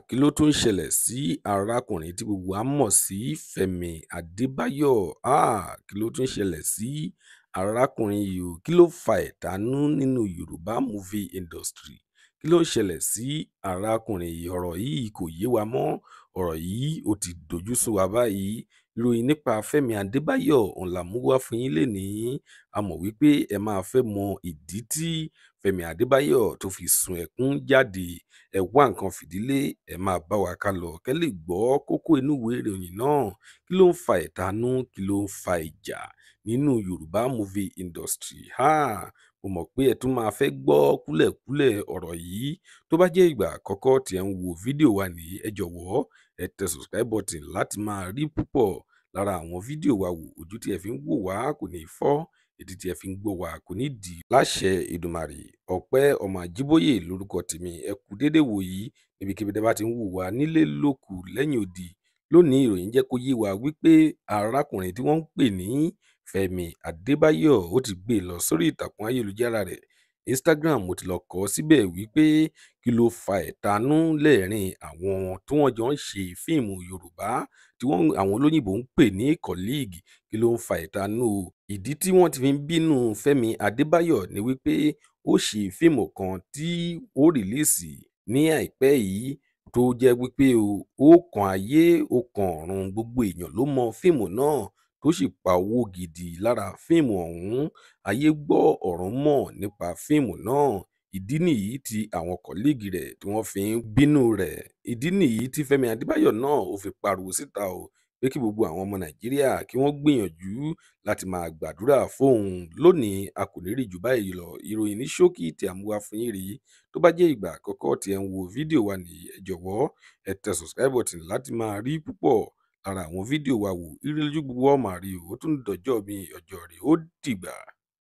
Kí ló tún ń ṣẹlẹ̀ sí arákùnrin tí gbogbo wa mọ̀ sí Fẹ́mi Adébáyọ̀? Kí ló tún ṣẹlẹ̀ sí arákùnrin yìí o? Kí ló fa ẹ̀tanú nínú Yorùbá movie industry? Kí ló ń ṣẹlẹ̀ sí arákùnrin yìí? Ọ̀rọ̀ yìí kò yé wa mọ́. Ọ̀rọ̀ yìí ó ti dojú sú wa báyìí. Ìròyìn nípa Fẹ́mi Adébáyọ̀ òun la mú wá fún yín lénìí. A mọ̀ wípé ẹ máa fẹ́ mọ ìdí tí Fẹ́mi Adébáyọ̀ tó fi sun ẹkún jáde. Ẹ wá nǹkan fìdílé, ẹ máa bá wa ká lọ kẹ́ lè gbọ́ kókó inú ìwé ìròyìn náà. Kí ló ń fa ẹ̀tanú? Kí ló ń fa ìjà nínú Yorùbá movie industry? Mo mọ̀ pé ẹ tún máa fẹ́ gbọ́ kúlẹ̀kúlẹ̀ ọ̀rọ̀ yìí. Tó bá jẹ́ ìgbà àkọ́kọ́ tí ẹ ń wo fídíò wa nìyí, ẹ jọ̀wọ́ ẹ tẹ subscribe button láti máa rí púpọ̀ lára àwọn fídíò wa wò. Ojú tí ẹ fi ń wò wá kò ní fọ́, ètí tí ẹ fi ń gbọ́ wá kò ní dì. Láṣẹ Èdùmàrè, Ọpẹ́ ọmọ Ajíbóyè lórúkọ tèmi. Ẹ kú dédé wò yìí níbikíbi tẹ́ bá ti ń wò wá nílé lóko lẹ́yìn odi. Lónìí ìròyìn jẹ́ kó yé wa wípé arákùnrin tí wọ́n ń pè ní Fẹ́mi Adébáyọ̀ ó ti gbé lọ sórí ìtàkùn ayélujára rẹ̀ Instagram. Mo ti lọ kọ síbẹ̀ wípé kí ló fa ẹ̀tanú lẹ́ẹ̀rín àwọn tí wọ́n jọ ń ṣe fíìmù Yorùbá tí àwọn olóyìnbó ń pè ní colleague. Kí ló ń fa ẹ̀tanú? Ìdí tí wọ́n ti fi ń bínú Fẹ́mi Adébáyọ̀ ni wípé ó ṣe fíìmù kan tí ó rìlíìsì ní àìpẹ́ yìí tó jẹ́ wípé ó kan ayé ó kan ọ̀run, gbogbo èèyàn ló mọ fíìmù náà tó sì pa owó gidi lára fíìmù ọ̀hún. Ayé gbọ́ ọ̀run mọ̀ nípa fíìmù náà. Ìdí nìyí tí àwọn kọ̀líìgì rẹ̀ tí wọ́n fi ń bínú rẹ̀. Ìdí nìyí tí Fẹ́mi Adébáyọ̀ náà ó fi pariwo síta pé kí gbogbo àwọn ọmọ Nàìjíríà kí wọ́n gbìyànjú láti máa gbàdúrà fóun. Lónìí a kò ní rí jù báyìí lọ. Ìròyìn ní ṣókí tí a mú wá fún yín rí. Tó bá jẹ́ ìgbà àkọ́kọ́ tí ẹ ń wo fídíò wa nìyí, ẹ jọ̀wọ́ ẹ tẹ subscribe button láti máa rí púpọ̀ lára àwọn fídíò wa wò. Ire lójú gbogbo wa máa rí o. Ó tún dọjọ́ mi, ọjọ́ rẹ̀ ó dìgbà.